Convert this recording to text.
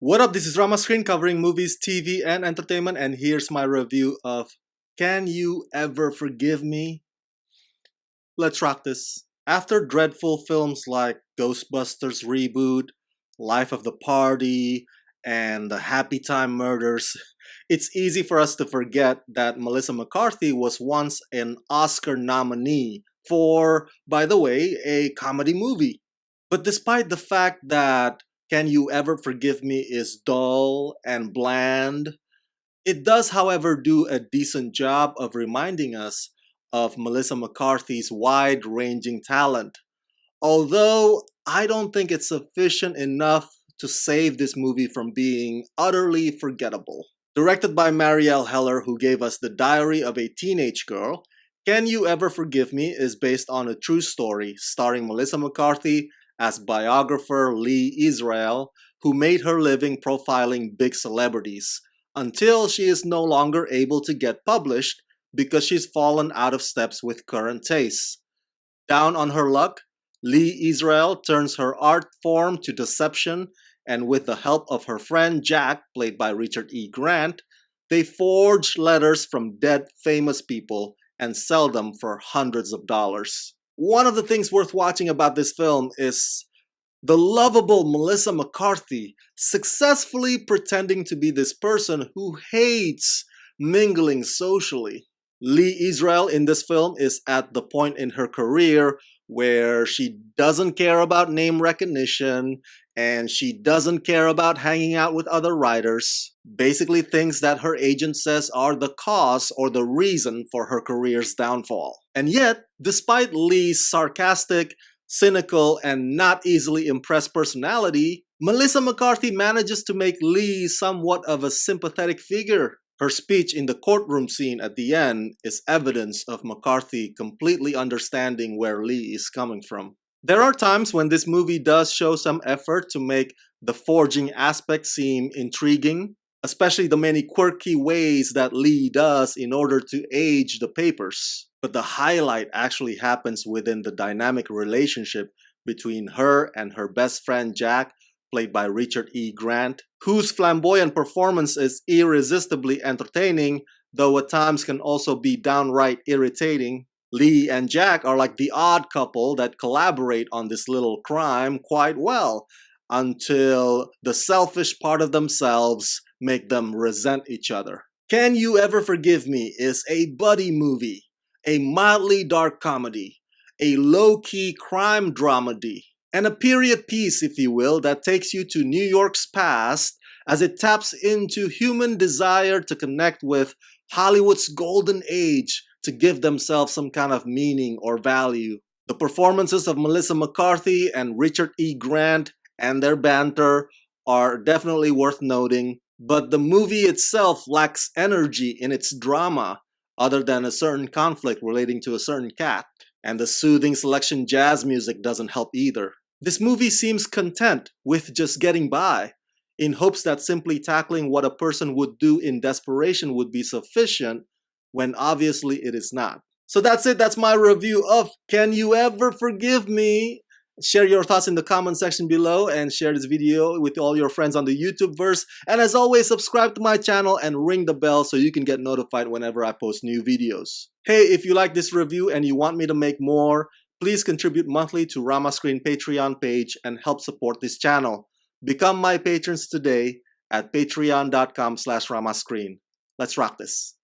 What up? This is Rama Screen covering movies, TV, and entertainment, and here's my review of Can You Ever Forgive Me? Let's rock this. After dreadful films like Ghostbusters Reboot, Life of the Party, and The Happy Time Murders, it's easy for us to forget that Melissa McCarthy was once an Oscar nominee for, by the way, a comedy movie. But despite the fact that Can You Ever Forgive Me is dull and bland, it does, however, do a decent job of reminding us of Melissa McCarthy's wide ranging talent. Although I don't think it's sufficient enough to save this movie from being utterly forgettable. Directed by Marielle Heller, who gave us The Diary of a Teenage Girl, Can You Ever Forgive Me is based on a true story starring Melissa McCarthy as biographer Lee Israel, who made her living profiling big celebrities until she is no longer able to get published because she's fallen out of steps with current tastes. Down on her luck, Lee Israel turns her art form to deception, and with the help of her friend Jack, played by Richard E. Grant, they forge letters from dead famous people and sell them for hundreds of dollars. One of the things worth watching about this film is the lovable Melissa McCarthy successfully pretending to be this person who hates mingling socially. Lee Israel in this film is at the point in her career where she doesn't care about name recognition and she doesn't care about hanging out with other writers. Basically, things that her agent says are the cause or the reason for her career's downfall. And yet, despite Lee's sarcastic, cynical, and not easily impressed personality, Melissa McCarthy manages to make Lee somewhat of a sympathetic figure. Her speech in the courtroom scene at the end is evidence of McCarthy completely understanding where Lee is coming from. There are times when this movie does show some effort to make the forging aspect seem intriguing, especially the many quirky ways that Lee does in order to age the papers. But the highlight actually happens within the dynamic relationship between her and her best friend Jack, played by Richard E. Grant, whose flamboyant performance is irresistibly entertaining, though at times can also be downright irritating. Lee and Jack are like the odd couple that collaborate on this little crime quite well, until the selfish part of themselves make them resent each other. Can You Ever Forgive Me is a buddy movie, a mildly dark comedy, a low-key crime dramedy, and a period piece, if you will, that takes you to New York's past as it taps into human desire to connect with Hollywood's golden age to give themselves some kind of meaning or value. The performances of Melissa McCarthy and Richard E. Grant and their banter are definitely worth noting, but the movie itself lacks energy in its drama other than a certain conflict relating to a certain cat. And the soothing selection jazz music doesn't help either. This movie seems content with just getting by, in hopes that simply tackling what a person would do in desperation would be sufficient, when obviously it is not. So that's it. That's my review of Can You Ever Forgive Me? Share your thoughts in the comment section below and share this video with all your friends on the YouTube verse. And as always, subscribe to my channel and ring the bell so you can get notified whenever I post new videos. Hey, if you like this review and you want me to make more, please contribute monthly to Rama Screen Patreon page and help support this channel. Become my patrons today at patreon.com/ramascreen. Let's rock this.